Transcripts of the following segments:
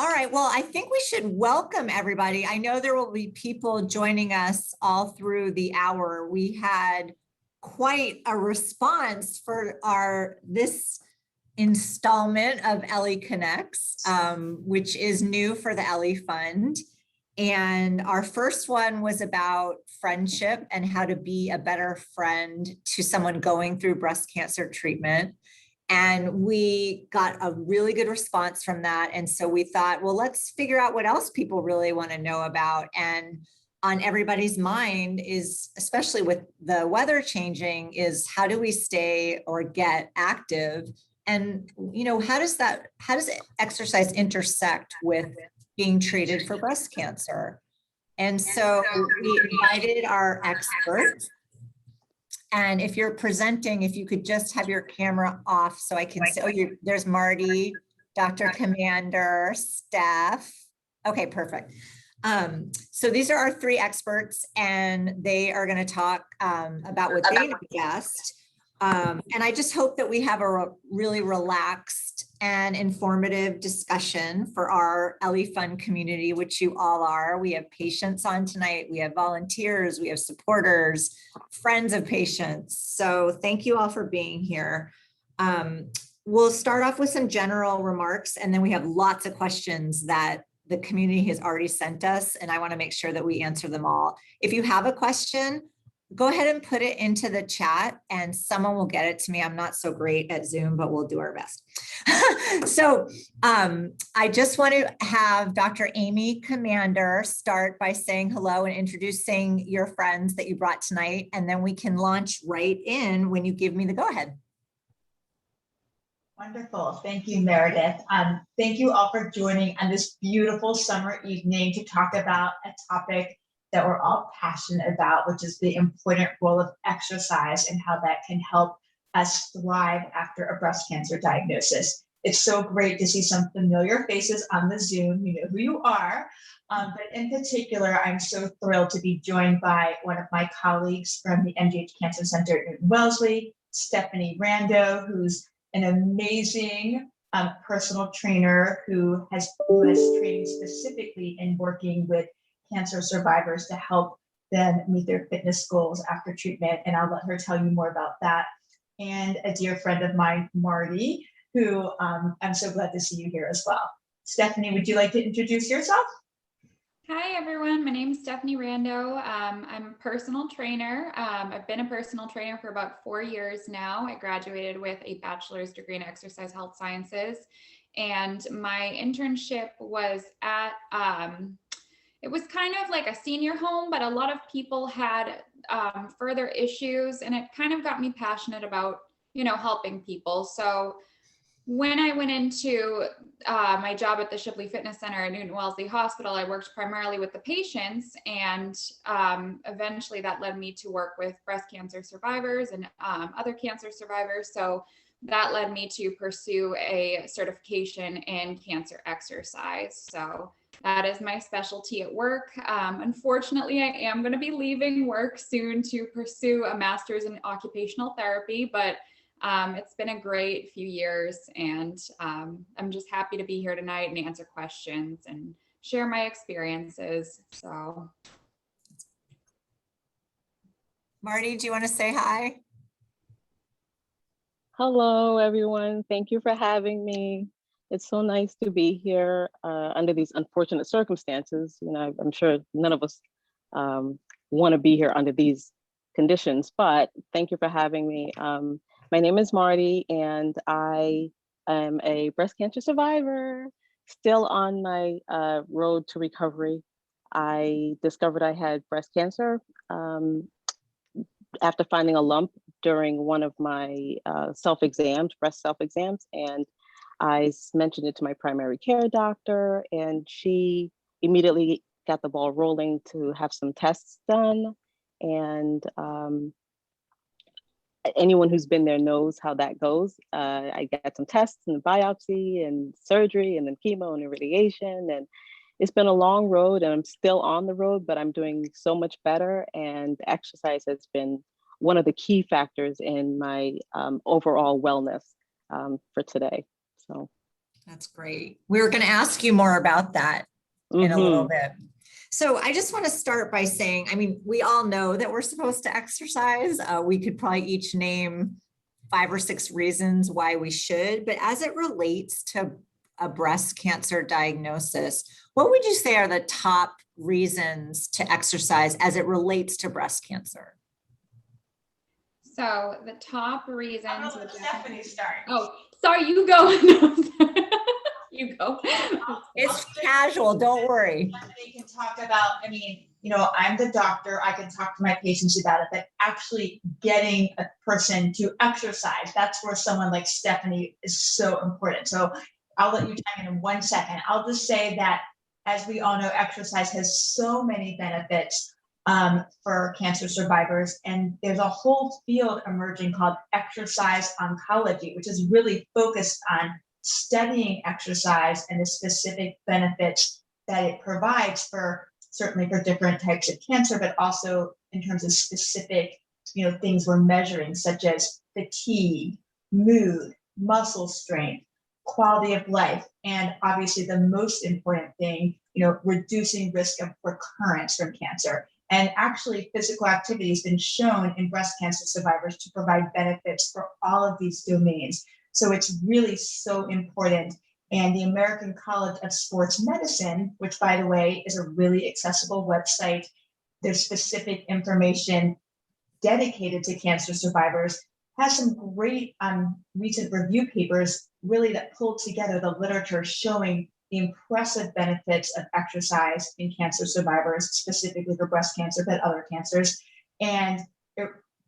All right, well, I think we should welcome everybody. I know there will be people joining us all through the hour. We had quite a response for this installment of Ellie Connects, which is new for the Ellie Fund. And our first one was about friendship and how to be a better friend to someone going through breast cancer treatment. And we got a really good response from that. And so we thought, well, let's figure out what else people really want to know about. And on everybody's mind is, especially with the weather changing, is how do we stay or get active? And, how does exercise intersect with being treated for breast cancer? And so we invited our experts. And if you're presenting, if you could just have your camera off so I can see, there's Marty, Dr. Comander, Steph. Okay, perfect. So these are our three experts, and they are going to talk about what they discussed. And I just hope that we have a really relaxed and informative discussion for our Ellie Fund community, which you all are. We have patients on tonight. We have volunteers. We have supporters, friends of patients. So thank you all for being here. We'll start off with some general remarks, and then we have lots of questions that the community has already sent us, and I want to make sure that we answer them all. If you have a question, go ahead and put it into the chat and someone will get it to me. I'm not so great at Zoom, but we'll do our best. So I just want to have Dr. Amy Comander start by saying hello and introducing your friends that you brought tonight, and then we can launch right in when you give me the go ahead. Wonderful. Thank you, Meredith. Thank you all for joining on this beautiful summer evening to talk about a topic that we're all passionate about, which is the important role of exercise and how that can help us thrive after a breast cancer diagnosis. It's so great to see some familiar faces on the Zoom. You know who you are. But in particular, I'm so thrilled to be joined by one of my colleagues from the MGH Cancer Center at Newton Wellesley, Stephanie Rando, who's an amazing personal trainer who has training specifically in working with cancer survivors to help them meet their fitness goals after treatment. And I'll let her tell you more about that. And a dear friend of mine, Marty, who I'm so glad to see you here as well. Stephanie, would you like to introduce yourself? Hi, everyone. My name is Stephanie Rando. I'm a personal trainer. I've been a personal trainer for about 4 years now. I graduated with a bachelor's degree in exercise health sciences. And my internship was at, it was kind of like a senior home, but a lot of people had further issues, and it kind of got me passionate about, helping people. So when I went into my job at the Shipley Fitness Center at Newton Wellesley Hospital, I worked primarily with the patients, and eventually that led me to work with breast cancer survivors and other cancer survivors. So that led me to pursue a certification in cancer exercise. So that is my specialty at work. Unfortunately, I am going to be leaving work soon to pursue a master's in occupational therapy, but it's been a great few years, and I'm just happy to be here tonight and answer questions and share my experiences. So, Marty, do you want to say hi? Hello, everyone. Thank you for having me. It's so nice to be here under these unfortunate circumstances. I'm sure none of us want to be here under these conditions, but thank you for having me. My name is Marty, and I am a breast cancer survivor, still on my road to recovery. I discovered I had breast cancer after finding a lump during one of my self-exams, breast self-exams, and I mentioned it to my primary care doctor, and she immediately got the ball rolling to have some tests done. And anyone who's been there knows how that goes. I got some tests and biopsy and surgery and then chemo and radiation. And it's been a long road, and I'm still on the road, but I'm doing so much better. And exercise has been one of the key factors in my overall wellness for today. So That's great. We were going to ask you more about that in a little bit. So I just want to start by saying, I mean, we all know that we're supposed to exercise. We could probably each name 5 or 6 reasons why we should, but as it relates to a breast cancer diagnosis, what would you say are the top reasons to exercise as it relates to breast cancer? So the top reasons. Let Stephanie start. Oh, sorry, you go. You go. It's casual, don't worry. Stephanie can talk about, I mean, you know, I'm the doctor, I can talk to my patients about it, but actually getting a person to exercise, that's where someone like Stephanie is so important. So I'll let you chime in 1 second. I'll just say that, as we all know, exercise has so many benefits for cancer survivors. And there's a whole field emerging called exercise oncology, which is really focused on studying exercise and the specific benefits that it provides for, certainly for different types of cancer, but also in terms of specific, you know, things we're measuring, such as fatigue, mood, muscle strength, quality of life, and obviously the most important thing, you know, reducing risk of recurrence from cancer. And actually, physical activity has been shown in breast cancer survivors to provide benefits for all of these domains. So it's really so important. And the American College of Sports Medicine, which, by the way, is a really accessible website, there's specific information dedicated to cancer survivors, has some great recent review papers really that pulled together the literature showing the impressive benefits of exercise in cancer survivors, specifically for breast cancer, but other cancers. And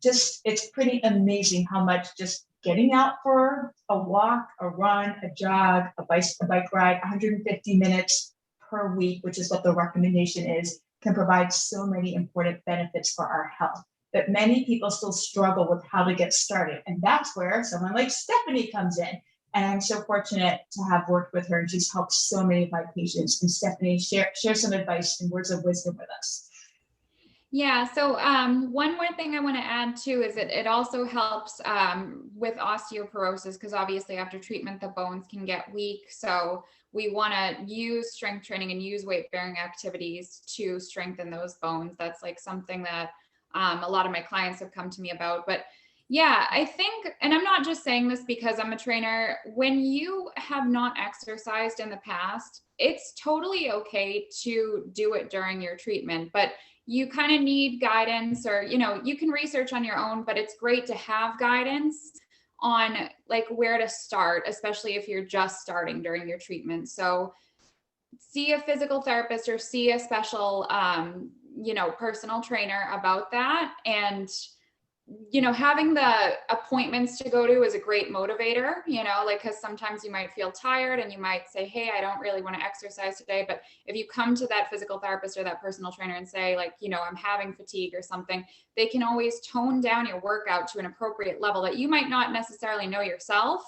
it's pretty amazing how much just getting out for a walk, a run, a jog, a bike ride, 150 minutes per week, which is what the recommendation is, can provide so many important benefits for our health. But many people still struggle with how to get started. And that's where someone like Stephanie comes in. And I'm so fortunate to have worked with her, and she's helped so many of my patients. And Stephanie, share some advice and words of wisdom with us. Yeah, so one more thing I want to add too is that it also helps with osteoporosis, because obviously after treatment the bones can get weak. So we want to use strength training and use weight bearing activities to strengthen those bones. That's like something that a lot of my clients have come to me about. But yeah, I think, and I'm not just saying this because I'm a trainer, when you have not exercised in the past, it's totally okay to do it during your treatment, but you kind of need guidance, or, you know, you can research on your own, but it's great to have guidance on like where to start, especially if you're just starting during your treatment. So see a physical therapist or see a special, you know, personal trainer about that. And you know, having the appointments to go to is a great motivator, you know, like, because sometimes you might feel tired and you might say, hey, I don't really want to exercise today. But if you come to that physical therapist or that personal trainer and say, like, you know, I'm having fatigue or something, they can always tone down your workout to an appropriate level that you might not necessarily know yourself.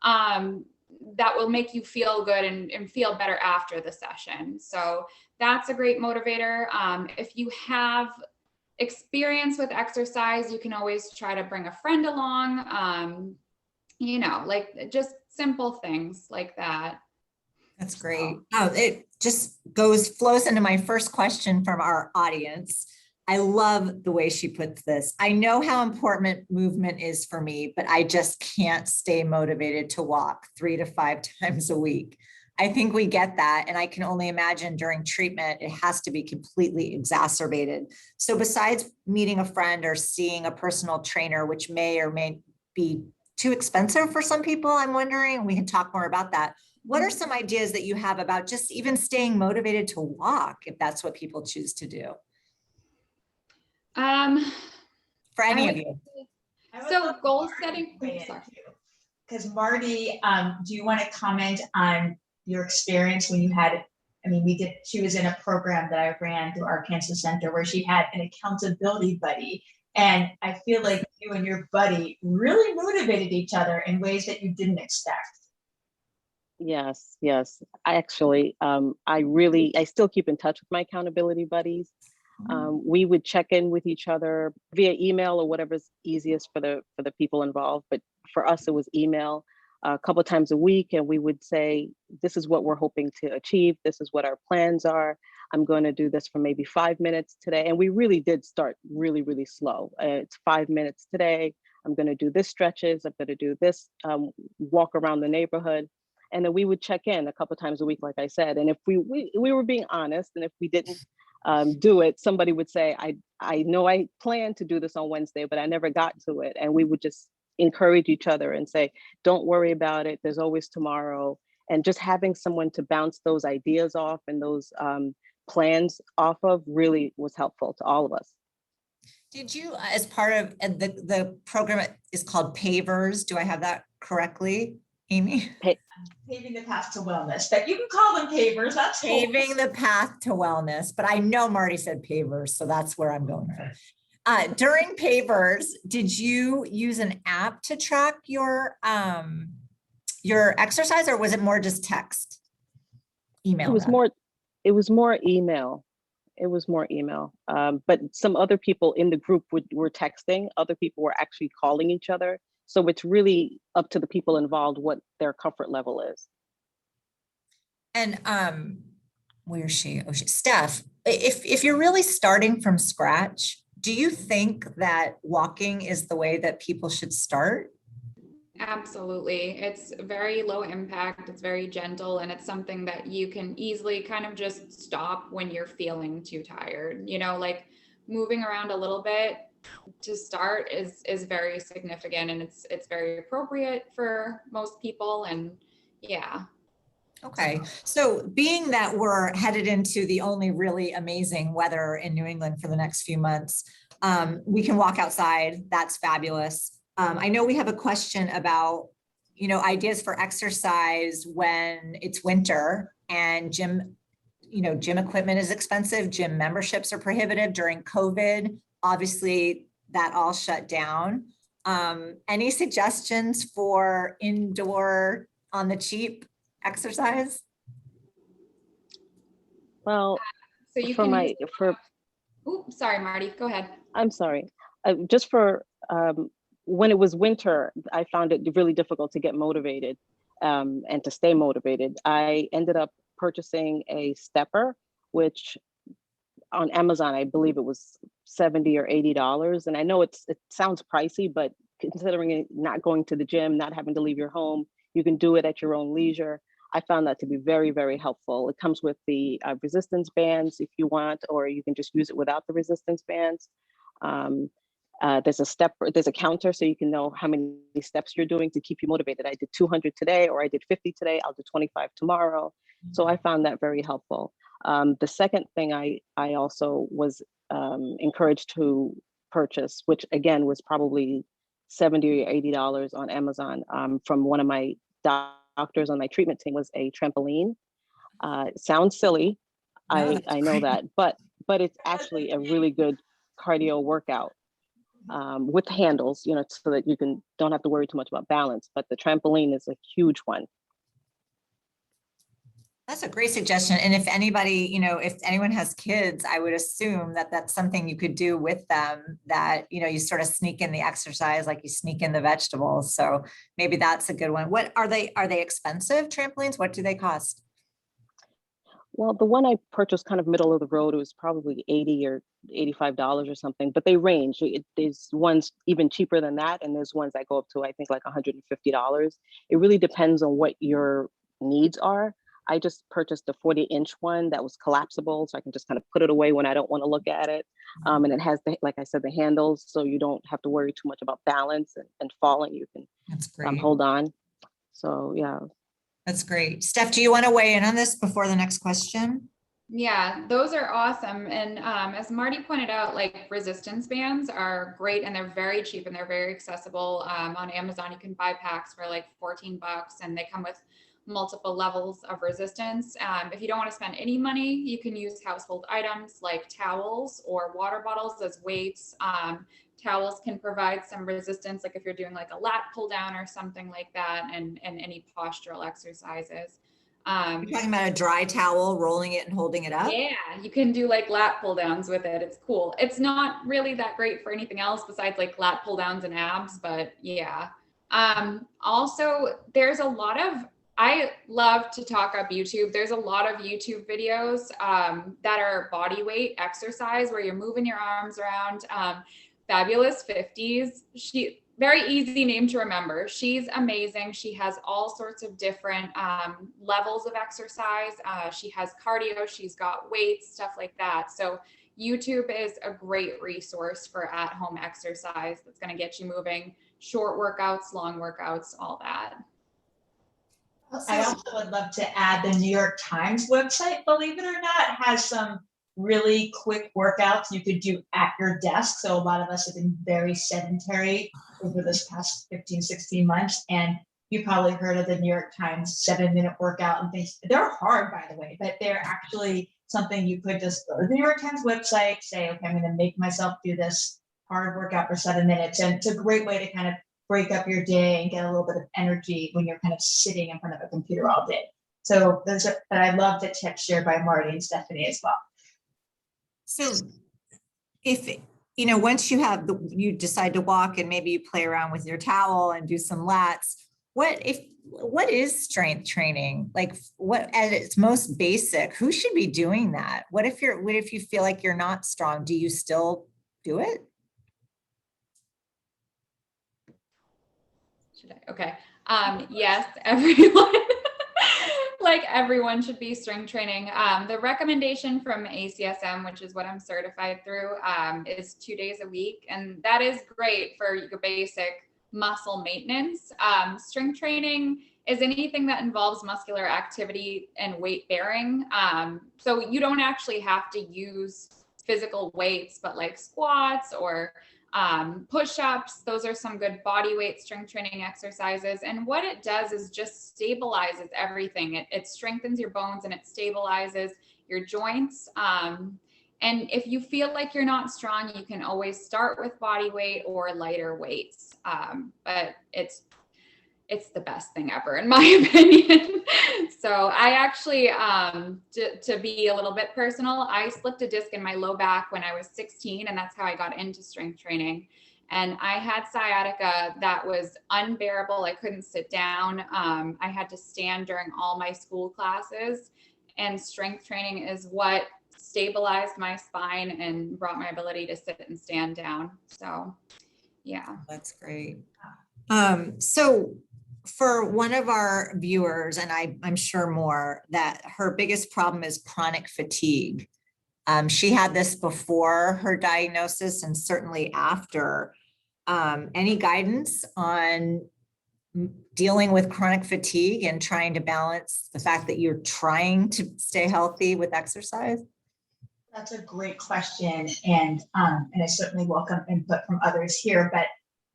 That will make you feel good and feel better after the session. So that's a great motivator. If you have experience with exercise, you can always try to bring a friend along, you know, like just simple things like that. That's great. Oh, it just flows into my first question from our audience. I love the way she puts this. I know how important movement is for me, but I just can't stay motivated to walk 3 to 5 times a week. I think we get that. And I can only imagine during treatment, it has to be completely exacerbated. So besides meeting a friend or seeing a personal trainer, which may or may be too expensive for some people, I'm wondering, we can talk more about that. What are some ideas that you have about just even staying motivated to walk, if that's what people choose to do? For any of you. So goal setting. Because Marty, do you want to comment on your experience when you had, I mean, she was in a program that I ran through our cancer center where she had an accountability buddy. And I feel like you and your buddy really motivated each other in ways that you didn't expect. Yes. I actually, I still keep in touch with my accountability buddies. We would check in with each other via email or whatever's easiest for the people involved. But for us, it was email. a couple of times a week, and we would say, this is what we're hoping to achieve. This is what our plans are. I'm going to do this for maybe 5 minutes today. And we really did start really, really slow. It's 5 minutes today. I'm going to do this stretches. I'm going to do this walk around the neighborhood. And then we would check in a couple of times a week, like I said. And if we were being honest, and if we didn't do it, somebody would say, I know I planned to do this on Wednesday, but I never got to it. And we would just encourage each other and say, don't worry about it. There's always tomorrow. And just having someone to bounce those ideas off and those plans off of really was helpful to all of us. Did you, as part of the program is called Pavers, do I have that correctly, Amy? Paving the path to wellness, but you can call them pavers, that's cool. Paving the path to wellness, but I know Marty said pavers, so that's where I'm going from. During Pavers, did you use an app to track your exercise, or was it more just text? Email? It was more email. It was more email. But some other people in the group were texting. Other people were actually calling each other. So it's really up to the people involved what their comfort level is. And where is she? Oh, Steph, if you're really starting from scratch, do you think that walking is the way that people should start? Absolutely. It's very low impact. It's very gentle, and it's something that you can easily kind of just stop when you're feeling too tired. Like moving around a little bit to start is very significant, and it's very appropriate for most people. And yeah. Okay. So being that we're headed into the only really amazing weather in New England for the next few months, we can walk outside. That's fabulous. I know we have a question about, ideas for exercise when it's winter and gym equipment is expensive. Gym memberships are prohibitive during COVID. Obviously, that all shut down. Any suggestions for indoor on the cheap exercise? Well, so you oops, sorry, Marty, go ahead. I'm sorry. Just for when it was winter, I found it really difficult to get motivated and to stay motivated. I ended up purchasing a stepper, which on Amazon, I believe it was $70 or $80. And I know it sounds pricey, but considering it, not going to the gym, not having to leave your home, you can do it at your own leisure. I found that to be very, very helpful. It comes with the resistance bands if you want, or you can just use it without the resistance bands. There's a counter so you can know how many steps you're doing to keep you motivated. I did 200 today, or I did 50 today, I'll do 25 tomorrow. So I found that very helpful. The second thing I also was encouraged to purchase, which again was probably $70 or $80 on Amazon from one of my doctors on my treatment team, was a trampoline. It sounds silly, No, I know that, but it's actually a really good cardio workout with handles, so that you don't have to worry too much about balance. But the trampoline is a huge one. That's a great suggestion. And if anybody, if anyone has kids, I would assume that that's something you could do with them, that, you sort of sneak in the exercise like you sneak in the vegetables. So maybe that's a good one. What are they expensive trampolines? What do they cost? Well, the one I purchased kind of middle of the road, it was probably $80 or $85 or something, but they range. There's ones even cheaper than that, and there's ones that go up to, I think, like $150. It really depends on what your needs are. I just purchased a 40-inch one that was collapsible, so I can just kind of put it away when I don't want to look at it. And it has, like I said, the handles, so you don't have to worry too much about balance and falling. You can That's great. hold on. So yeah. That's great. Steph, do you want to weigh in on this before the next question? Yeah, those are awesome. And as Marty pointed out, like resistance bands are great, and they're very cheap and they're very accessible. On Amazon, you can buy packs for like $14, and they come with multiple levels of resistance. If you don't want to spend any money, you can use household items like towels or water bottles as weights. Towels can provide some resistance, like if you're doing like a lat pull down or something like that, and any postural exercises. You're talking about a dry towel, rolling it and holding it up? Yeah, you can do like lat pull downs with it. It's cool. It's not really that great for anything else besides like lat pull downs and abs, but yeah. Also, there's a lot of, I love to talk up YouTube. There's a lot of YouTube videos that are body weight exercise where you're moving your arms around. Fabulous 50s. She, very easy name to remember. She's amazing. She has all sorts of different levels of exercise. She has cardio, she's got weights, stuff like that. So YouTube is a great resource for at-home exercise that's going to get you moving, short workouts, long workouts, all that. I also would love to add the New York Times website, believe it or not, has some really quick workouts you could do at your desk. So a lot of us have been very sedentary over this past 15, 16 months. And you probably heard of the New York Times 7-minute workout and things. They're hard, by the way, but they're actually something you could just go to the New York Times website, say, okay, I'm going to make myself do this hard workout for 7 minutes. And it's a great way to kind of break up your day and get a little bit of energy when you're kind of sitting in front of a computer all day. So those are, but I love the tips shared by Marty and Stephanie as well. So if, you know, once you have you decide to walk and maybe you play around with your towel and do some lats, what is strength training? Like, what at its most basic, who should be doing that? What if you feel like you're not strong? Do you still do it? Should I? Okay. Yes, everyone, like everyone should be strength training. The recommendation from ACSM, which is what I'm certified through, is 2 days a week. And that is great for your basic muscle maintenance. Strength training is anything that involves muscular activity and weight bearing. So you don't actually have to use physical weights, but like squats or push-ups, those are some good body weight strength training exercises. And what it does is just stabilizes everything. It strengthens your bones and it stabilizes your joints. And if you feel like you're not strong, you can always start with body weight or lighter weights. But it's the best thing ever, in my opinion. So I actually, to be a little bit personal, I slipped a disc in my low back when I was 16, and that's how I got into strength training. And I had sciatica that was unbearable. I couldn't sit down. I had to stand during all my school classes, and strength training is what stabilized my spine and brought my ability to sit and stand down. So, yeah. That's great. So for one of our viewers, and I'm sure more, that her biggest problem is chronic fatigue. She had this before her diagnosis and certainly after. Any guidance on dealing with chronic fatigue and trying to balance the fact that you're trying to stay healthy with exercise? That's a great question. And I certainly welcome input from others here, but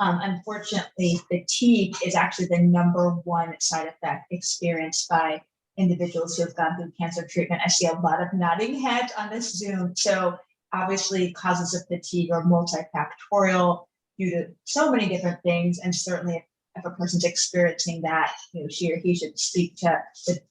unfortunately, fatigue is actually the #1 side effect experienced by individuals who have gone through cancer treatment. I see a lot of nodding heads on this Zoom. So obviously causes of fatigue are multifactorial due to so many different things. And certainly if a person's experiencing that, you know, she or he should speak to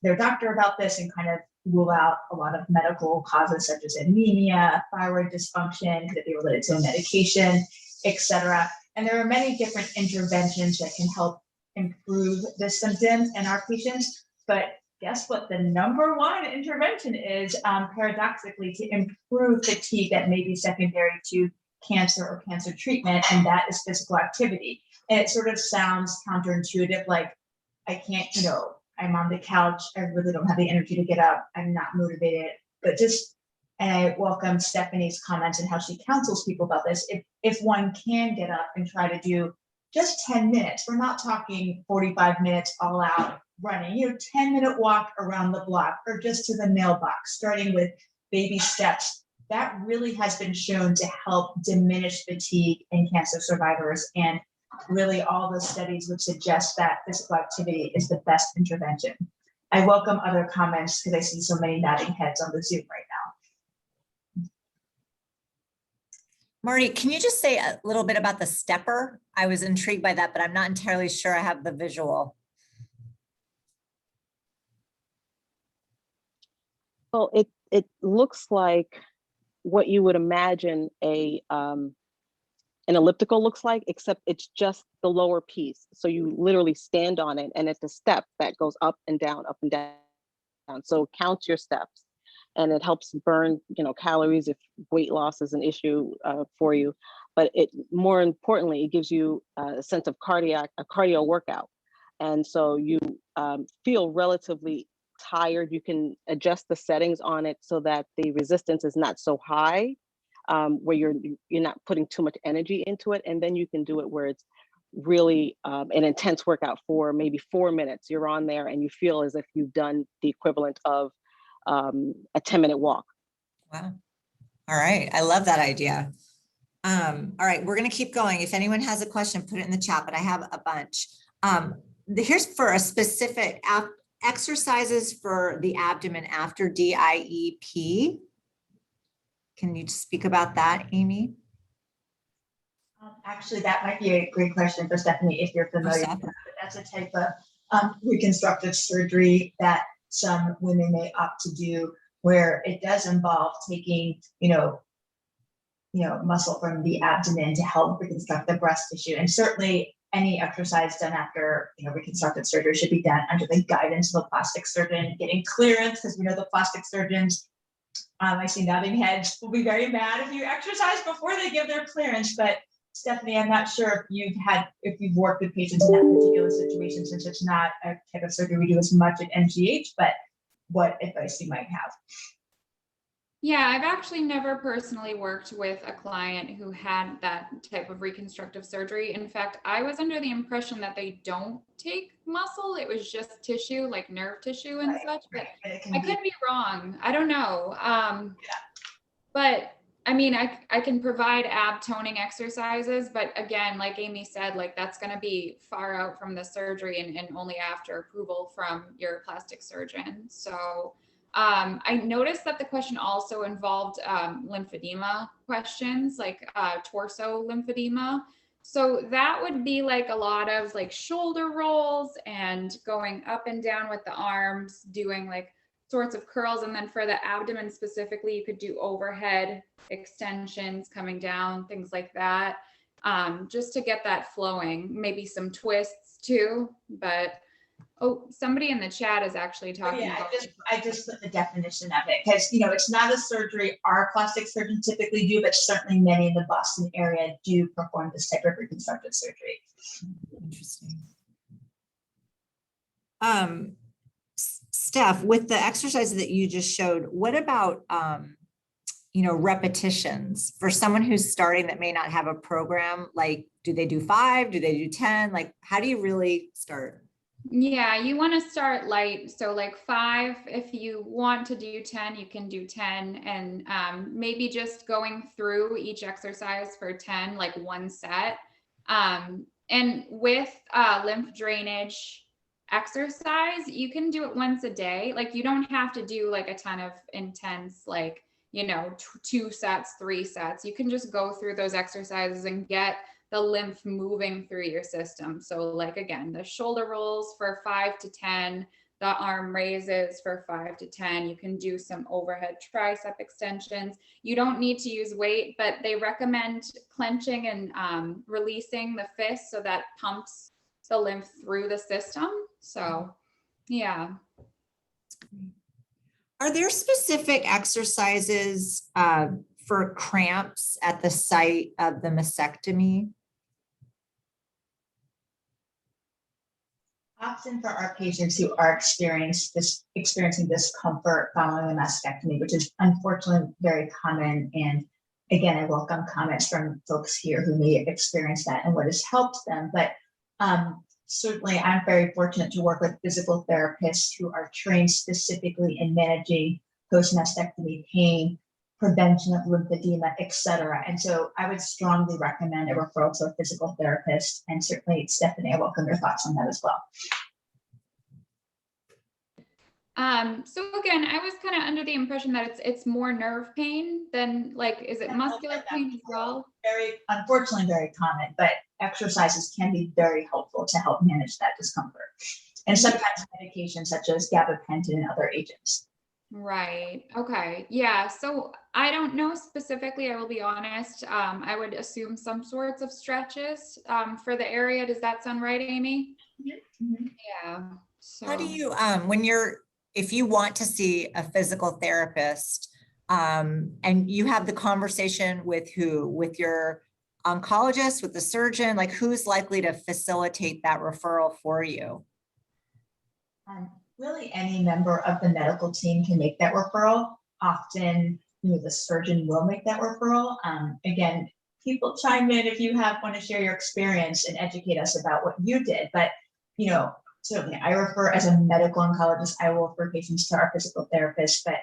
their doctor about this and kind of rule out a lot of medical causes such as anemia, thyroid dysfunction, could it be related to a medication, etc. And there are many different interventions that can help improve the symptoms in our patients. But guess what? The #1 intervention is, paradoxically, to improve fatigue that may be secondary to cancer or cancer treatment, and that is physical activity. And it sort of sounds counterintuitive, like I can't, you know, I'm on the couch, I really don't have the energy to get up, I'm not motivated, but just, and I welcome Stephanie's comments and how she counsels people about this. If one can get up and try to do just 10 minutes, we're not talking 45 minutes all out running, you know, 10-minute walk around the block or just to the mailbox, starting with baby steps, that really has been shown to help diminish fatigue in cancer survivors. And really all the studies would suggest that physical activity is the best intervention. I welcome other comments because I see so many nodding heads on the Zoom right now. Marty, can you just say a little bit about the stepper? I was intrigued by that, but I'm not entirely sure I have the visual. Well, it looks like what you would imagine a an elliptical looks like, except it's just the lower piece. So you literally stand on it and it's a step that goes up and down, up and down. So count your steps, and it helps burn, calories if weight loss is an issue for you. But it, more importantly, it gives you a sense of cardio workout. And so you feel relatively tired. You can adjust the settings on it so that the resistance is not so high, where you're not putting too much energy into it. And then you can do it where it's really an intense workout for maybe 4 minutes. You're on there and you feel as if you've done the equivalent of a 10-minute walk. Wow. All right. I love that idea. All right. We're going to keep going. If anyone has a question, put it in the chat, but I have a bunch. Here's for a specific exercises for the abdomen after DIEP. Can you speak about that, Amy? Actually, that might be a great question for Stephanie, if you're familiar with that. That's a type of reconstructive surgery that some women may opt to do, where it does involve taking, muscle from the abdomen to help reconstruct the breast tissue. And certainly any exercise done after, reconstructive surgery should be done under the guidance of a plastic surgeon, getting clearance, because we know the plastic surgeons, I see nodding heads, will be very mad if you exercise before they give their clearance. But Stephanie, I'm not sure if you've worked with patients in that particular situation, since it's not a type of surgery we do as much at MGH, but what advice you might have. Yeah, I've actually never personally worked with a client who had that type of reconstructive surgery. In fact, I was under the impression that they don't take muscle. It was just tissue, like nerve tissue and such, but I could be wrong. I don't know. But I mean, I can provide ab toning exercises, but again, like Amy said, like that's going to be far out from the surgery and only after approval from your plastic surgeon. So I noticed that the question also involved lymphedema questions, like torso lymphedema. So that would be like a lot of like shoulder rolls and going up and down with the arms, doing like sorts of curls. And then for the abdomen specifically, you could do overhead extensions coming down, things like that, just to get that flowing, maybe some twists too. But somebody in the chat is actually talking about I just put the definition of it, because it's not a surgery our plastic surgeons typically do, but certainly many in the Boston area do perform this type of reconstructive surgery. Interesting. Steph, with the exercises that you just showed, what about repetitions for someone who's starting that may not have a program? Like, do they do 5? Do they do 10? Like, how do you really start? Yeah, you want to start light. So like 5, if you want to do 10, you can do 10, and maybe just going through each exercise for 10, like one set. And with lymph drainage exercise, you can do it once a day. Like you don't have to do like a ton of intense, like, 2 sets, 3 sets. You can just go through those exercises and get the lymph moving through your system. So like, again, the shoulder rolls for 5 to 10, the arm raises for 5 to 10. You can do some overhead tricep extensions. You don't need to use weight, but they recommend clenching and releasing the fist so that pumps the lymph through the system. So, yeah. Are there specific exercises for cramps at the site of the mastectomy? Often for our patients who are experiencing discomfort following a mastectomy, which is unfortunately very common. And again, I welcome comments from folks here who may have experienced that and what has helped them. But certainly I'm very fortunate to work with physical therapists who are trained specifically in managing post-mastectomy pain, prevention of lymphedema, et cetera. And so I would strongly recommend a referral to a physical therapist. And certainly, Stephanie, I welcome your thoughts on that as well. So again, I was kind of under the impression that it's more nerve pain than like, is it muscular pain as well? Unfortunately, very common, but exercises can be very helpful to help manage that discomfort. And sometimes medications such as gabapentin and other agents. Right. Okay. Yeah. So I don't know specifically, I will be honest. I would assume some sorts of stretches for the area. Does that sound right, Amy? Mhm. Yeah. How do So you, if you want to see a physical therapist, and you have the conversation with who? With your oncologist, with the surgeon, like who's likely to facilitate that referral for you? Really, any member of the medical team can make that referral. Often, the surgeon will make that referral. Again, people chime in if you want to share your experience and educate us about what you did. But, certainly I refer as a medical oncologist, I will refer patients to our physical therapist, but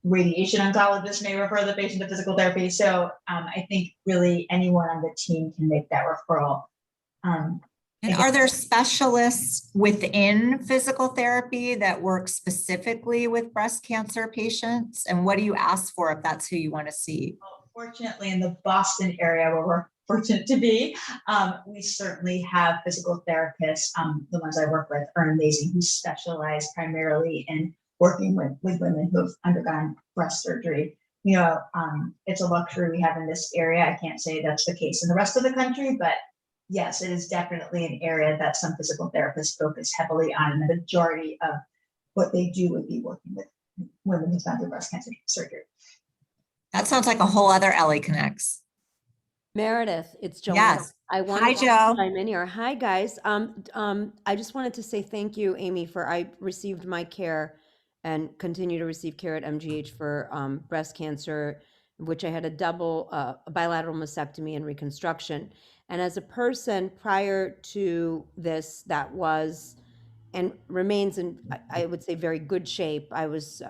radiation oncologist may refer the patient to physical therapy. So I think really anyone on the team can make that referral. And are there specialists within physical therapy that work specifically with breast cancer patients? And what do you ask for if that's who you want to see? Fortunately, in the Boston area where we're fortunate to be, we certainly have physical therapists. The ones I work with are amazing, who specialize primarily in working with women who have undergone breast surgery. It's a luxury we have in this area. I can't say that's the case in the rest of the country, but yes, it is definitely an area that some physical therapists focus heavily on. And the majority of what they do would be working with women who've gone through breast cancer surgery. That sounds like a whole other Ellie Connects. Meredith, it's Joanna. Yes. I Hi, wanted to Joe. chime in here. Hi, guys. I just wanted to say thank you, Amy, I received my care and continue to receive care at MGH for breast cancer, which I had a bilateral mastectomy and reconstruction. And as a person prior to this, that was and remains in, I would say, very good shape. I was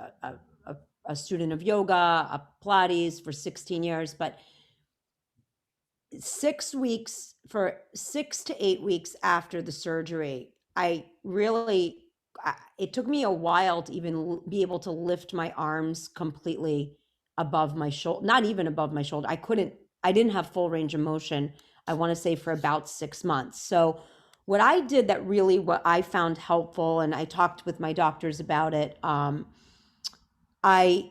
a student of yoga, a Pilates for 16 years, but 6 to 8 weeks after the surgery, it took me a while to even be able to lift my arms completely above my shoulder, not even above my shoulder. I didn't have full range of motion, I want to say, for about 6 months. So what I did what I found helpful, and I talked with my doctors about it, I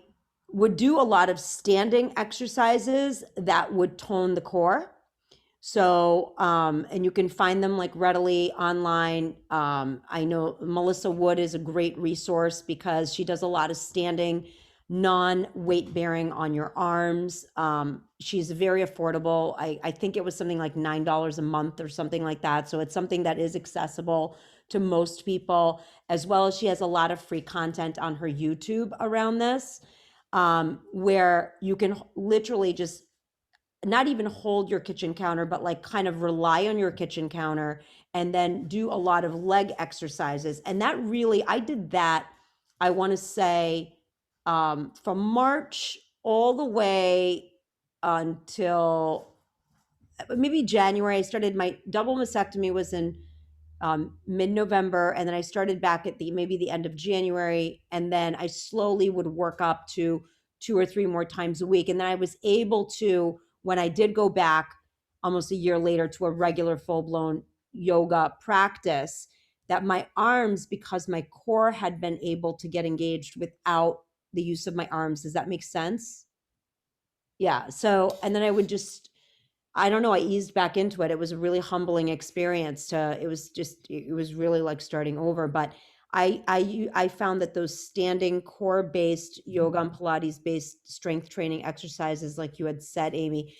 would do a lot of standing exercises that would tone the core. So, and you can find them like readily online. I know Melissa Wood is a great resource because she does a lot of standing, non-weight bearing on your arms. She's very affordable. I think it was something like $9 a month or something like that. So it's something that is accessible to most people, as well as she has a lot of free content on her YouTube around this, where you can literally just not even hold your kitchen counter, but like kind of rely on your kitchen counter and then do a lot of leg exercises. And that really, I did that, I want to say, from March all the way until maybe January. I started my double mastectomy was in mid-November, and then I started back at maybe the end of January, and then I slowly would work up to 2 or 3 more times a week. And then I was able to, when I did go back almost a year later to a regular full-blown yoga practice, that my arms, because my core had been able to get engaged without the use of my arms. Does that make sense? Yeah. So, and then I would just, I don't know, I eased back into it. It was a really humbling experience. It was really like starting over. But I found that those standing core based yoga and Pilates based strength training exercises, like you had said, Amy,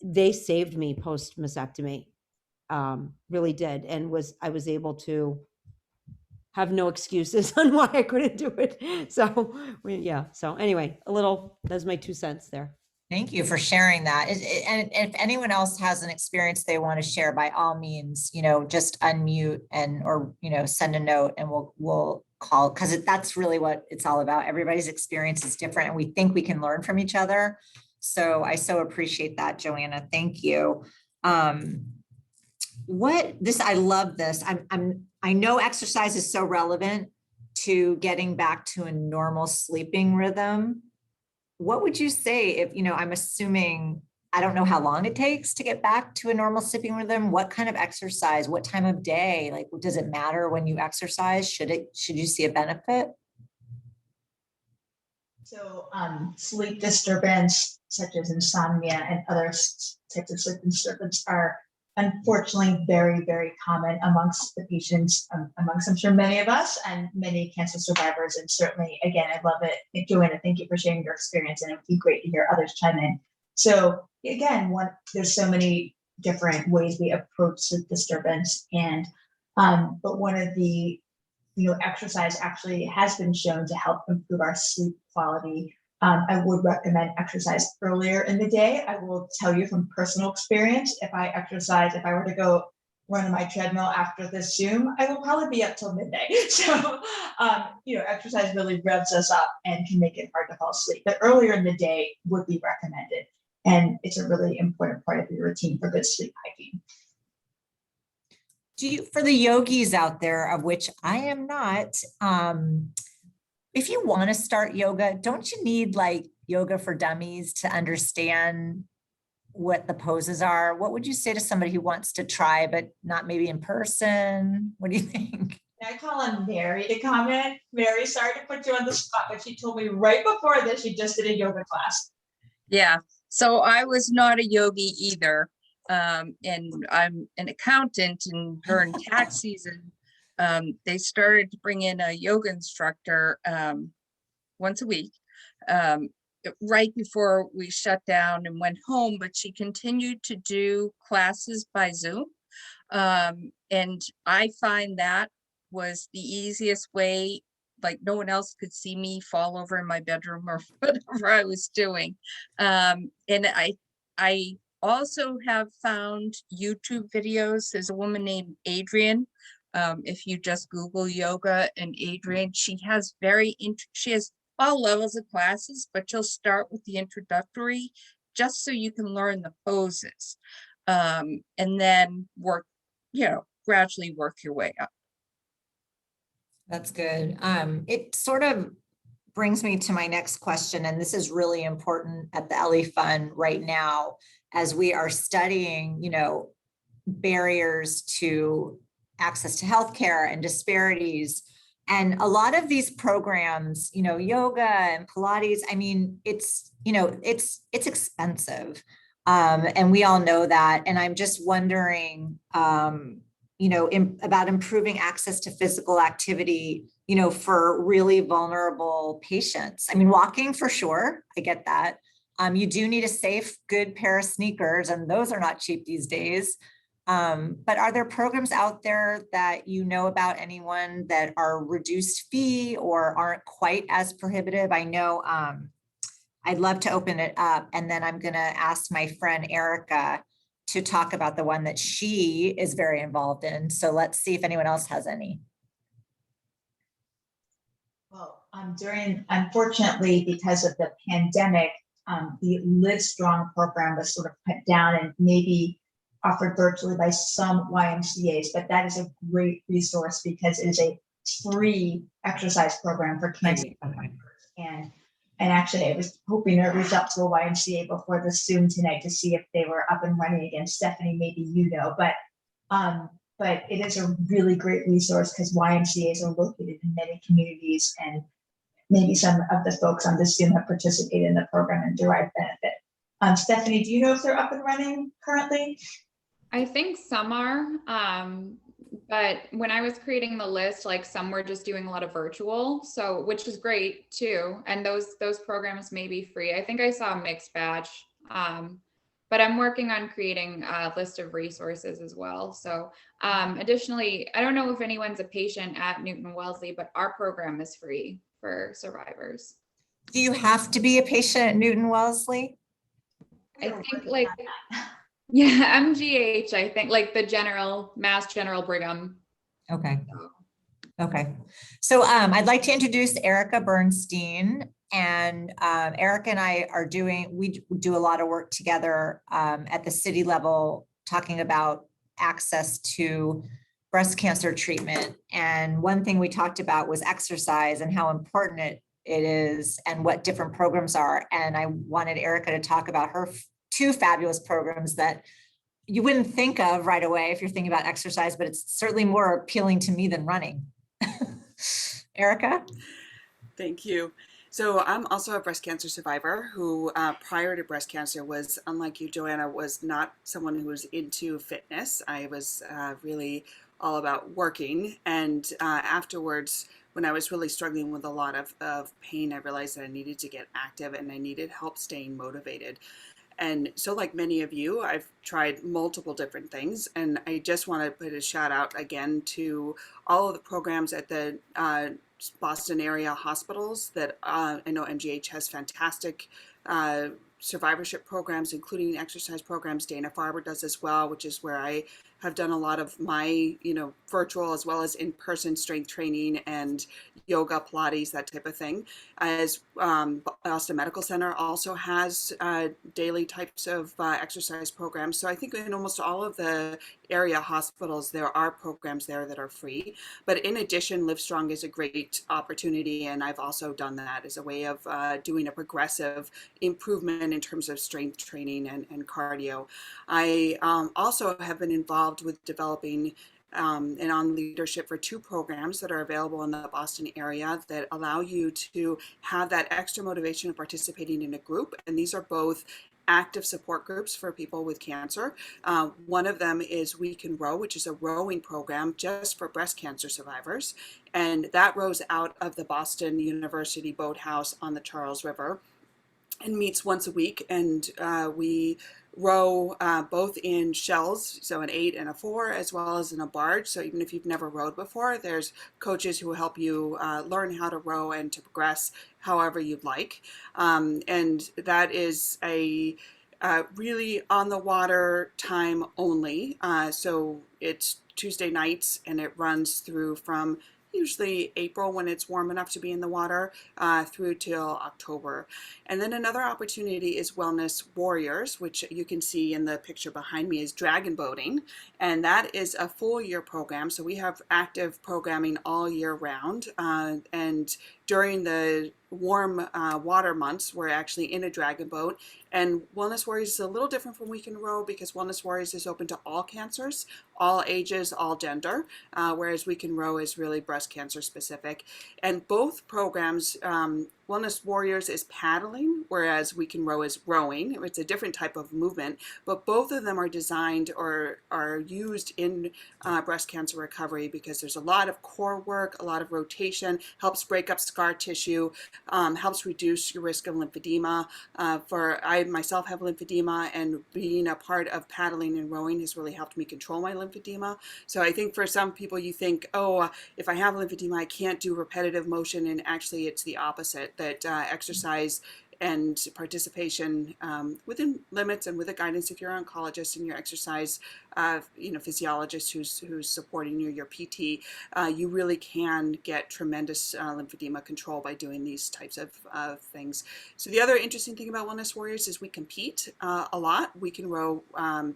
they saved me post mastectomy. Really did. And I was able to have no excuses on why I couldn't do it. So yeah. So anyway, that's my 2 cents there. Thank you for sharing that. And if anyone else has an experience they want to share, by all means, just unmute or send a note and we'll call, because that's really what it's all about. Everybody's experience is different and we think we can learn from each other. So I so appreciate that, Joanna. Thank you. I love this. I know exercise is so relevant to getting back to a normal sleeping rhythm. What would you say if, I'm assuming, I don't know how long it takes to get back to a normal sleeping rhythm. What kind of exercise, what time of day, like, does it matter when you exercise? Should you see a benefit? So sleep disturbance, such as insomnia and other types of sleep disturbance, are unfortunately very, very common amongst the patients, amongst, I'm sure, many of us and many cancer survivors. And certainly, again, I love it. Joanna, thank you for sharing your experience, and it would be great to hear others chime in. So again, there's so many different ways we approach sleep disturbance, and but one of the exercise actually has been shown to help improve our sleep quality. I would recommend exercise earlier in the day. I will tell you from personal experience, if I were to go run on my treadmill after this Zoom, I will probably be up till midday. So, exercise really revs us up and can make it hard to fall asleep. But earlier in the day would be recommended. And it's a really important part of your routine for good sleep hygiene. For the yogis out there, of which I am not, if you want to start yoga, don't you need like yoga for dummies to understand what the poses are? What would you say to somebody who wants to try, but not maybe in person? What do you think? I call on Mary to comment. Mary, sorry to put you on the spot, but she told me right before this, she just did a yoga class. Yeah, so I was not a yogi either. And I'm an accountant, and during tax season, they started to bring in a yoga instructor once a week, right before we shut down and went home, but she continued to do classes by Zoom. And I find that was the easiest way. Like, no one else could see me fall over in my bedroom or whatever I was doing. And I also have found YouTube videos. There's a woman named Adrienne. If you just Google yoga and Adrienne, she has she has all levels of classes, but she'll start with the introductory just so you can learn the poses, and then gradually work your way up. That's good. It sort of brings me to my next question, and this is really important at the Ellie Fund right now, as we are studying, barriers to access to healthcare and disparities. And a lot of these programs, yoga and Pilates, I mean, it's expensive. And we all know that. And I'm just wondering, about improving access to physical activity, for really vulnerable patients. I mean, walking for sure, I get that. You do need a safe, good pair of sneakers, and those are not cheap these days. But are there programs out there that you know about, anyone that are reduced fee or aren't quite as prohibitive? I know I'd love to open it up, and then I'm going to ask my friend Erica to talk about the one that she is very involved in. So let's see if anyone else has any. Well, unfortunately, because of the pandemic, the Live Strong program was sort of cut down and maybe offered virtually by some YMCAs, but that is a great resource because it is a free exercise program for cancer survivors. And actually, I was hoping to reach out to a YMCA before the Zoom tonight to see if they were up and running again. Stephanie, maybe but it is a really great resource because YMCAs are located in many communities, and maybe some of the folks on this Zoom have participated in the program and derived benefit. Stephanie, do you know if they're up and running currently? I think some are, but when I was creating the list, like some were just doing a lot of virtual, so which is great too. And those programs may be free. I think I saw a mixed batch, but I'm working on creating a list of resources as well. So additionally, I don't know if anyone's a patient at Newton Wellesley, but our program is free for survivors. Do you have to be a patient at Newton Wellesley? I think yeah, MGH, I think like the Mass General Brigham. Okay. Okay. So I'd like to introduce Erica Bernstein, and Erica and I we do a lot of work together at the city level, talking about access to breast cancer treatment. And one thing we talked about was exercise and how important it is and what different programs are. And I wanted Erica to talk about her two fabulous programs that you wouldn't think of right away if you're thinking about exercise, but it's certainly more appealing to me than running. Erica? Thank you. So I'm also a breast cancer survivor who, prior to breast cancer, was, unlike you, Joanna, was not someone who was into fitness. I was really all about working. And afterwards, when I was really struggling with a lot of pain, I realized that I needed to get active and I needed help staying motivated. And so, like many of you, I've tried multiple different things. And I just want to put a shout out again to all of the programs at the Boston area hospitals that I know MGH has fantastic survivorship programs, including exercise programs. Dana-Farber does as well, which is where I have done a lot of my, virtual as well as in-person strength training and yoga, Pilates, that type of thing. As Boston Medical Center also has daily types of exercise programs. So I think in almost all of the area hospitals, there are programs there that are free. But in addition, Livestrong is a great opportunity. And I've also done that as a way of doing a progressive improvement in terms of strength training and cardio. I also have been involved with developing and on leadership for two programs that are available in the Boston area that allow you to have that extra motivation of participating in a group. And these are both active support groups for people with cancer. One of them is We Can Row, which is a rowing program just for breast cancer survivors. And that rows out of the Boston University Boathouse on the Charles River and meets once a week. And we row both in shells, so an 8 and a 4, as well as in a barge. So even if you've never rowed before, there's coaches who help you learn how to row and to progress however you'd like. And that is a really on the water time only. So it's Tuesday nights and it runs through from usually April when it's warm enough to be in the water through till October. And then another opportunity is Wellness Warriors, which you can see in the picture behind me is dragon boating. And that is a full year program. So we have active programming all year round. And during the warm water months, we're actually in a dragon boat. And Wellness Warriors is a little different from We Can Row because Wellness Warriors is open to all cancers, all ages, all gender, whereas We Can Row is really breast cancer specific. And both programs, Wellness Warriors is paddling, whereas We Can Row is rowing. It's a different type of movement, but both of them are designed or are used in breast cancer recovery because there's a lot of core work, a lot of rotation, helps break up scar tissue, helps reduce your risk of lymphedema. I myself have lymphedema, and being a part of paddling and rowing has really helped me control my lymphedema. So I think for some people you think, oh, if I have lymphedema, I can't do repetitive motion, and actually it's the opposite, that exercise and participation within limits and with a guidance if you're an oncologist and your exercise physiologist who's supporting you, your PT, you really can get tremendous lymphedema control by doing these types of things. So the other interesting thing about Wellness Warriors is we compete a lot. We Can Row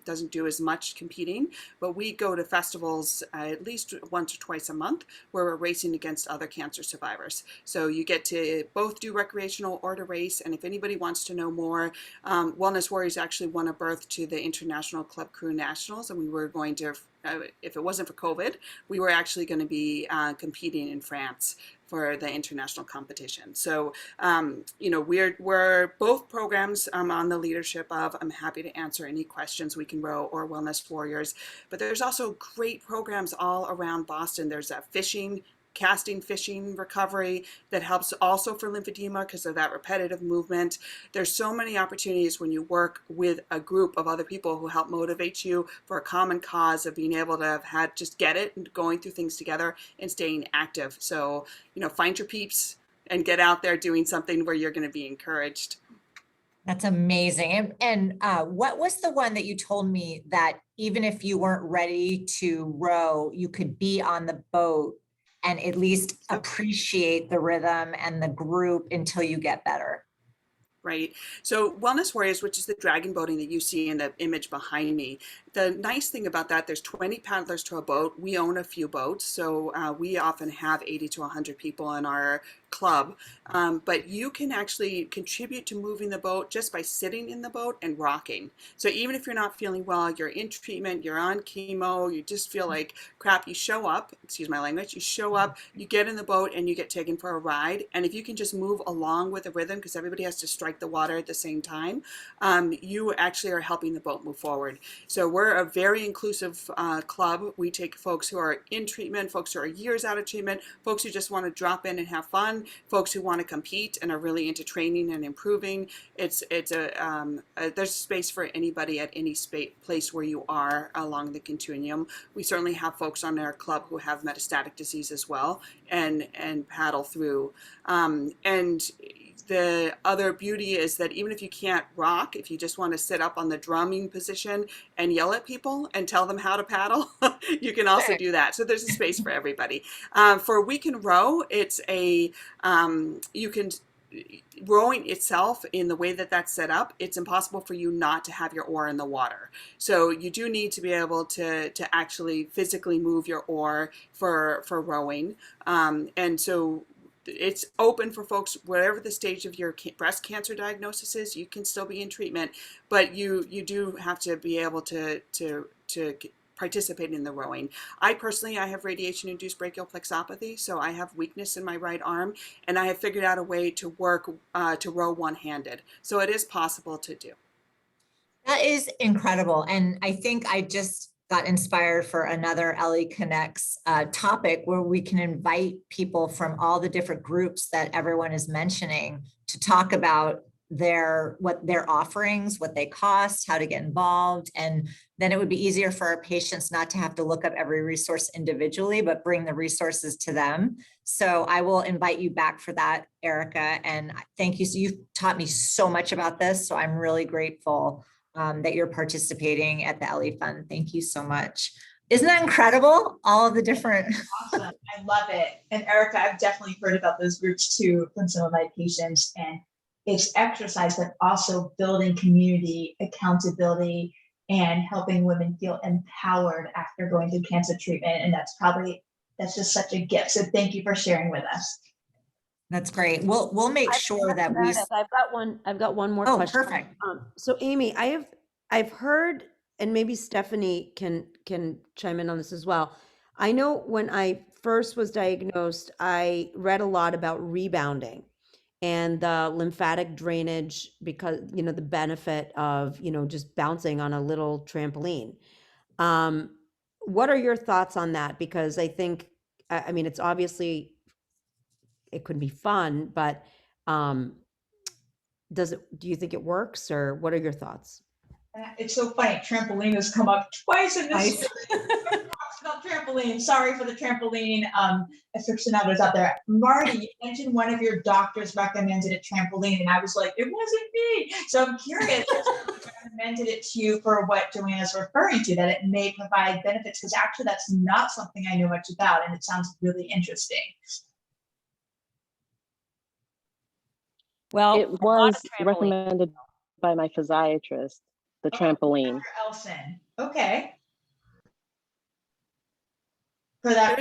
doesn't do as much competing, but we go to festivals at least once or twice a month where we're racing against other cancer survivors. So you get to both do recreational or to race. And if anybody wants to know more, Wellness Warriors actually won a berth to the International Club Crew Nationals, and we were going to, if it wasn't for COVID, we were actually going to be competing in France for the international competition. So, we're both programs on the leadership of. I'm happy to answer any questions, We Can Row or Wellness Warriors. But there's also great programs all around Boston. There's a casting fishing recovery that helps also for lymphedema because of that repetitive movement. There's so many opportunities when you work with a group of other people who help motivate you for a common cause of being able to have had just get it and going through things together and staying active. So, find your peeps and get out there doing something where you're going to be encouraged. That's amazing. And what was the one that you told me that even if you weren't ready to row, you could be on the boat and at least appreciate the rhythm and the group until you get better? Right. So Wellness Warriors, which is the dragon boating that you see in the image behind me, the nice thing about that, there's 20 paddlers to a boat. We own a few boats, so we often have 80 to 100 people in our club, but you can actually contribute to moving the boat just by sitting in the boat and rocking. So even if you're not feeling well, you're in treatment, you're on chemo, you just feel like crap, you show up, excuse my language, you show up, you get in the boat and you get taken for a ride. And if you can just move along with the rhythm, because everybody has to strike the water at the same time, you actually are helping the boat move forward. So we're a very inclusive club. We take folks who are in treatment, folks who are years out of treatment, folks who just want to drop in and have fun, folks who want to compete and are really into training and improving. There's space for anybody at any place where you are along the continuum. We certainly have folks on our club who have metastatic disease as well and paddle through. And the other beauty is that even if you can't rock, if you just want to sit up on the drumming position and yell at people and tell them how to paddle, you can also do that. So there's a space for everybody. For We Can Row, it's rowing itself, in the way that that's set up, it's impossible for you not to have your oar in the water. So you do need to be able to actually physically move your oar for rowing. And so it's open for folks, whatever the stage of your breast cancer diagnosis is, you can still be in treatment, but you do have to be able to participate in the rowing. I have radiation-induced brachial plexopathy, so I have weakness in my right arm, and I have figured out a way to work to row one-handed. So it is possible to do. That is incredible. And I think I just got inspired for another Ellie Connects topic where we can invite people from all the different groups that everyone is mentioning to talk about what their offerings, what they cost, how to get involved. And then it would be easier for our patients not to have to look up every resource individually, but bring the resources to them. So I will invite you back for that, Erica. And thank you. So you've taught me so much about this. So I'm really grateful that you're participating at the Ellie Fund. Thank you so much. Isn't that incredible? All of the different. Awesome. I love it. And Erica, I've definitely heard about those groups too from some of my patients, and it's exercise, but also building community, accountability, and helping women feel empowered after going through cancer treatment. And that's just such a gift. So thank you for sharing with us. That's great. We'll make sure that we. I've got one more question. Perfect. So Amy, I've heard, and maybe Stephanie can chime in on this as well. I know when I first was diagnosed, I read a lot about rebounding and the lymphatic drainage, because the benefit of just bouncing on a little trampoline. What are your thoughts on that? Because I think, it's obviously, it could be fun, but do you think it works, or what are your thoughts? It's so funny. Trampoline has come up twice in this. About trampoline. Sorry for the trampoline aficionados out there. Marty, you mentioned one of your doctors recommended a trampoline, and I was like, it wasn't me. So I'm curious if recommended it to you for what Joanna's referring to, that it may provide benefits, because actually that's not something I know much about, and it sounds really interesting. Well, it was recommended by my physiatrist, the trampoline. Dr. Elson. Okay. For that,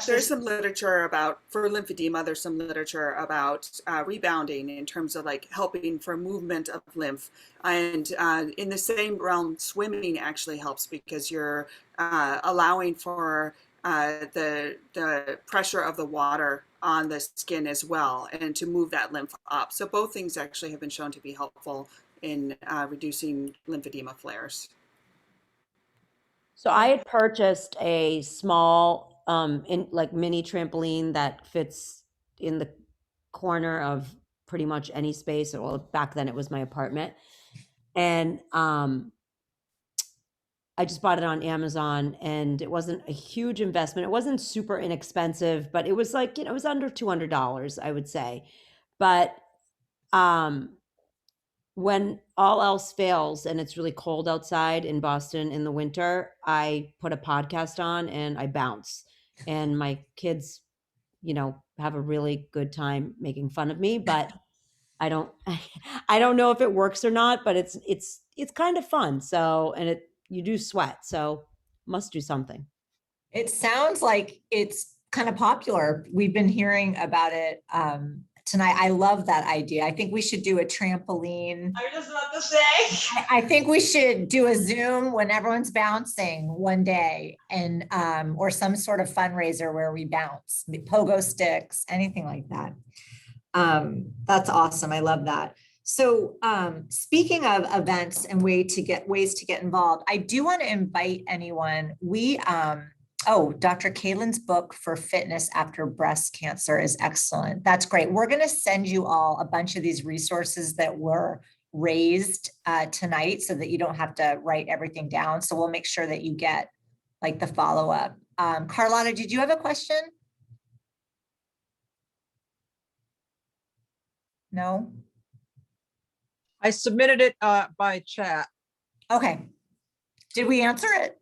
there's some literature for lymphedema. There's some literature about rebounding in terms of like helping for movement of lymph. And in the same realm, swimming actually helps, because you're allowing for the pressure of the water on the skin as well, and to move that lymph up. So both things actually have been shown to be helpful in reducing lymphedema flares. So I had purchased a small mini trampoline that fits in the corner of pretty much any space. Well, back then it was my apartment. And I just bought it on Amazon, and it wasn't a huge investment. It wasn't super inexpensive, but it was like, it was under $200, I would say. But when all else fails and it's really cold outside in Boston in the winter, I put a podcast on and I bounce, and my kids, have a really good time making fun of me, but I don't know if it works or not, but it's kind of fun. So, and you do sweat, so must do something. It sounds like it's kind of popular. We've been hearing about it tonight. I love that idea. I think we should do a trampoline. I was just about to say. I think we should do a Zoom when everyone's bouncing one day, and or some sort of fundraiser where we bounce, pogo sticks, anything like that. That's awesome. I love that. So speaking of events and ways to get involved, I do want to invite anyone. Dr. Kaylin's book for fitness after breast cancer is excellent. That's great. We're going to send you all a bunch of these resources that were raised tonight so that you don't have to write everything down. So we'll make sure that you get like the follow-up. Carlotta, did you have a question? No? I submitted it by chat. Okay. Did we answer it?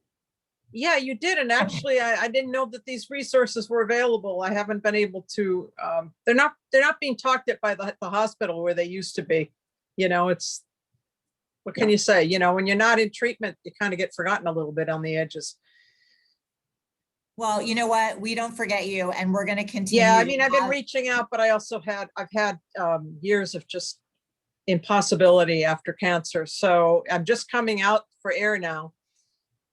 Yeah, you did. And actually, I didn't know that these resources were available. I haven't been able to, they're not being talked at by the hospital where they used to be. You know, it's, what can you say? You know, when you're not in treatment, you kind of get forgotten a little bit on the edges. Well, you know what? We don't forget you, and we're going to continue. Yeah, I mean, I've been reaching out, but I also I've had years of just impossibility after cancer. So I'm just coming out for air now.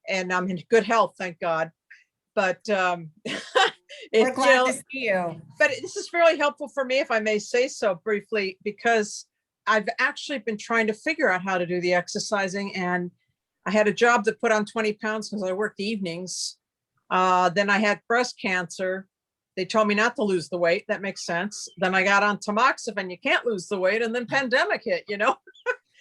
And I'm in good health, thank God. But we're glad to see you. But this is really helpful for me, if I may say so briefly, because I've actually been trying to figure out how to do the exercising. And I had a job that put on 20 pounds because I worked evenings. Then I had breast cancer. They told me not to lose the weight. That makes sense. Then I got on tamoxifen. You can't lose the weight. And then pandemic hit, you know.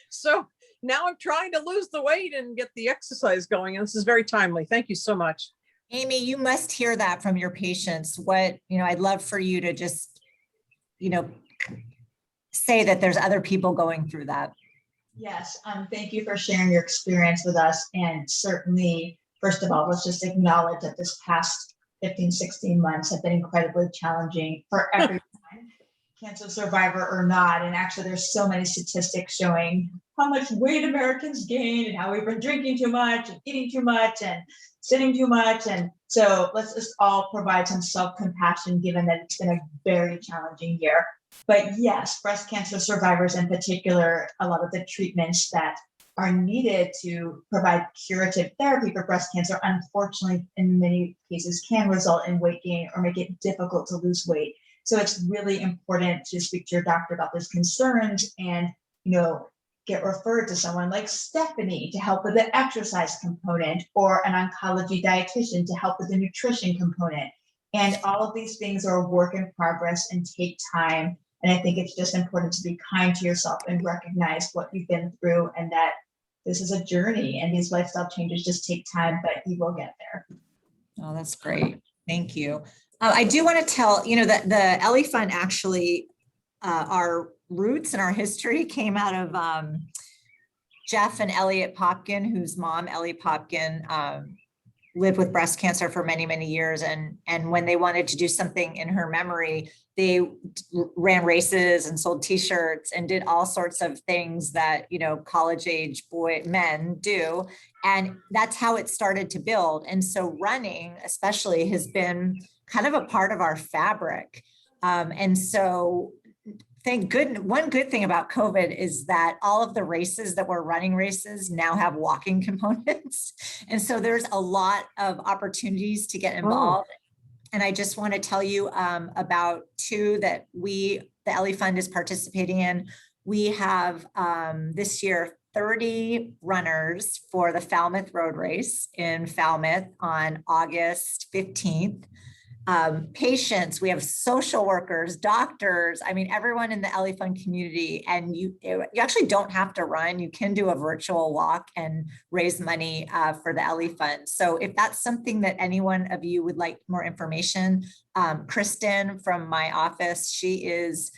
So now I'm trying to lose the weight and get the exercise going. And this is very timely. Thank you so much. Amy, you must hear that from your patients. I'd love for you to just, say that there's other people going through that. Yes, thank you for sharing your experience with us. And certainly, first of all, let's just acknowledge that this past 15, 16 months have been incredibly challenging for everyone, cancer survivor or not. And actually, there's so many statistics showing how much weight Americans gain and how we've been drinking too much and eating too much and sitting too much. And so let's just all provide some self-compassion, given that it's been a very challenging year. But yes, breast cancer survivors in particular, a lot of the treatments that are needed to provide curative therapy for breast cancer, unfortunately, in many cases can result in weight gain or make it difficult to lose weight. So it's really important to speak to your doctor about those concerns and, get referred to someone like Stephanie to help with the exercise component, or an oncology dietitian to help with the nutrition component. And all of these things are a work in progress and take time. And I think it's just important to be kind to yourself and recognize what you've been through, and that this is a journey and these lifestyle changes just take time, but you will get there. Oh, that's great. Thank you. I do want to tell, that the Ellie Fund actually, our roots and our history came out of Jeff and Elliot Popkin, whose mom, Ellie Popkin, lived with breast cancer for many, many years. And when they wanted to do something in her memory, they ran races and sold t-shirts and did all sorts of things that, college age men do. And that's how it started to build. And so running especially has been kind of a part of our fabric. And so one good thing about COVID is that all of the races that were running races now have walking components. And so there's a lot of opportunities to get involved. And I just want to tell you about two that the Ellie Fund is participating in. We have this year 30 runners for the Falmouth Road Race in Falmouth on August 15th. Patients, we have social workers, doctors, everyone in the Ellie Fund community. And you actually don't have to run. You can do a virtual walk and raise money for the Ellie Fund. So if that's something that any one of you would like more information, Kristen from my office, she is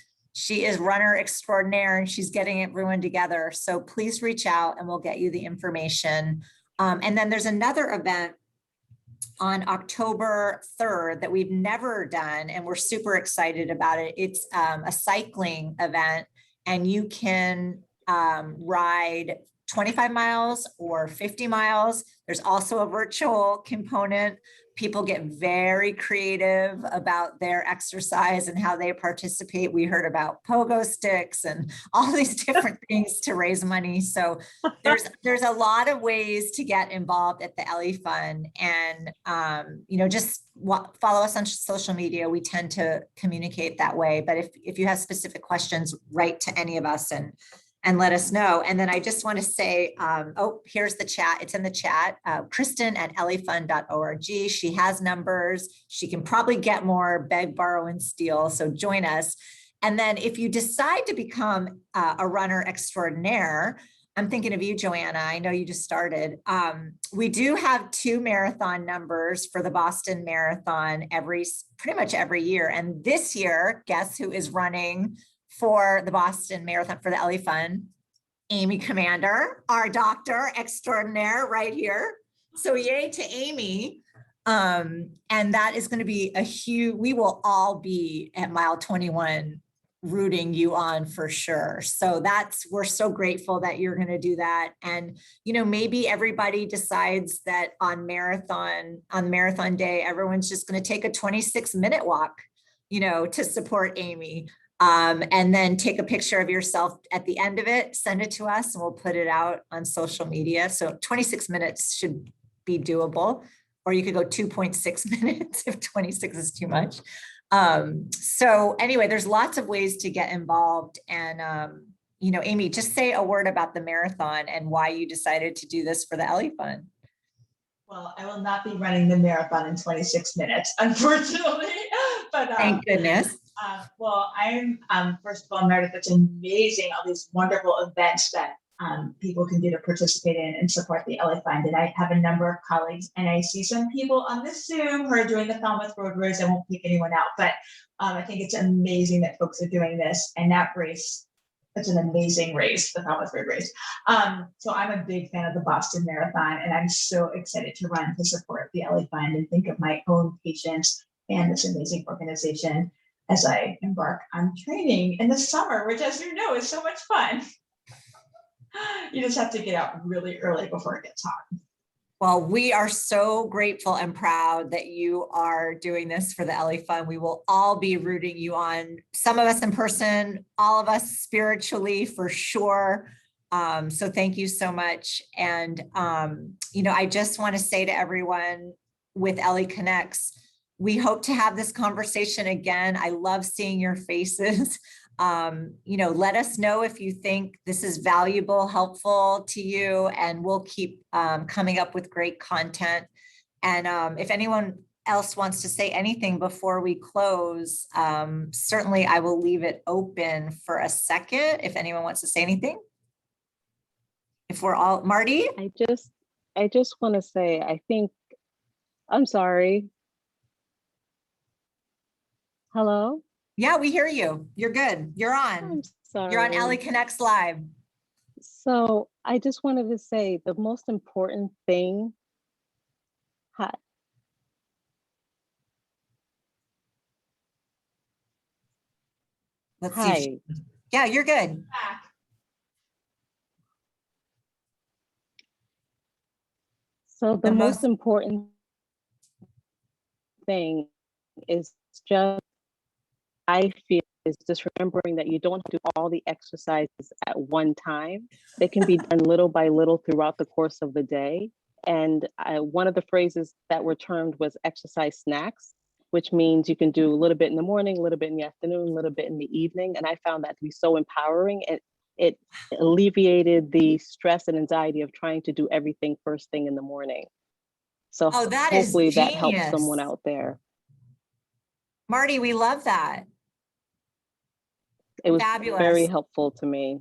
runner extraordinaire and she's getting everyone together. So please reach out and we'll get you the information. And then there's another event on October 3rd that we've never done, and we're super excited about it. It's a cycling event, and you can ride 25 miles or 50 miles. There's also a virtual component, people get very creative about their exercise and how they participate. We heard about pogo sticks and all these different things to raise money. So there's a lot of ways to get involved at the Ellie Fund, and just follow us on social media. We tend to communicate that way. But if you have specific questions, write to any of us and let us know. And then I just want to say, here's the chat. It's in the chat. Kristen at elliefund.org. She has numbers. She can probably get more, beg, borrow, and steal. So join us. And then if you decide to become a runner extraordinaire, I'm thinking of you, Joanna. I know you just started. We do have 2 marathon numbers for the Boston Marathon pretty much every year. And this year, guess who is running for the Boston Marathon for the Ellie Fund? Amy Comander, our doctor extraordinaire right here. So yay to Amy. And that is going to be we will all be at mile 21 rooting you on for sure. So we're so grateful that you're going to do that. And, maybe everybody decides that on marathon day, everyone's just going to take a 26-minute walk, to support Amy. And then take a picture of yourself at the end of it, send it to us, and we'll put it out on social media. So 26 minutes should be doable, or you could go 2.6 minutes if 26 is too much. So anyway, there's lots of ways to get involved. And, Amy, just say a word about the marathon and why you decided to do this for the Ellie Fund. Well, I will not be running the marathon in 26 minutes, unfortunately, but thank goodness. Well, I'm, first of all, Meredith, it's amazing, all these wonderful events that people can do to participate in and support the Ellie Fund. And I have a number of colleagues, and I see some people on this Zoom who are doing the Falmouth Road Race. I won't pick anyone out, but I think it's amazing that folks are doing this, and that race, it's an amazing race, the Falmouth Road Race. So I'm a big fan of the Boston Marathon, and I'm so excited to run to support the Ellie Fund and think of my own patients and this amazing organization as I embark on training in the summer, which, as you know, is so much fun. You just have to get out really early before it gets hot. Well, we are so grateful and proud that you are doing this for the Ellie Fund. We will all be rooting you on, some of us in person, all of us spiritually for sure. So thank you so much. And, I just want to say to everyone with Ellie Connects, we hope to have this conversation again. I love seeing your faces. Let us know if you think this is valuable, helpful to you, and we'll keep coming up with great content. And if anyone else wants to say anything before we close, certainly I will leave it open for a second if anyone wants to say anything. If we're all, Marty? I just want to say, I'm sorry. Hello? Yeah, we hear you. You're good. You're on. I'm sorry. You're on Ellie Connects Live. So I just wanted to say the most important thing. Hi. Let's Hi. see. Yeah, you're good. So the most important thing is just, I feel, is just remembering that you don't have to do all the exercises at one time. They can be done little by little throughout the course of the day. And one of the phrases that were termed was exercise snacks, which means you can do a little bit in the morning, a little bit in the afternoon, a little bit in the evening. And I found that to be so empowering. It alleviated the stress and anxiety of trying to do everything first thing in the morning. So hopefully that helps someone out there. Marty, we love that. It was fabulous. Very helpful to me.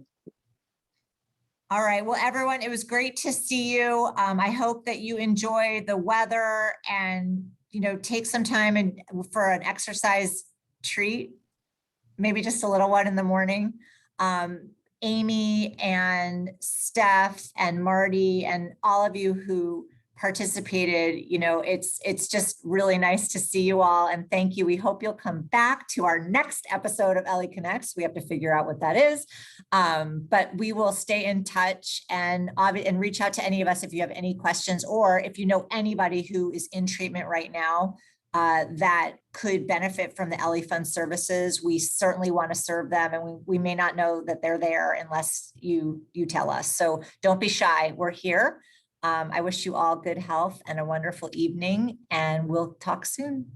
All right. Well, everyone, it was great to see you. I hope that you enjoy the weather and, take some time for an exercise treat, maybe just a little one in the morning. Amy and Steph and Marty and all of you who participated. You know, it's just really nice to see you all, and thank you. We hope you'll come back to our next episode of Ellie Connects. We have to figure out what that is, but we will stay in touch and reach out to any of us if you have any questions, or if you know anybody who is in treatment right now that could benefit from the Ellie Fund services. We certainly want to serve them, and we may not know that they're there unless you tell us. So don't be shy. We're here. I wish you all good health and a wonderful evening, and we'll talk soon.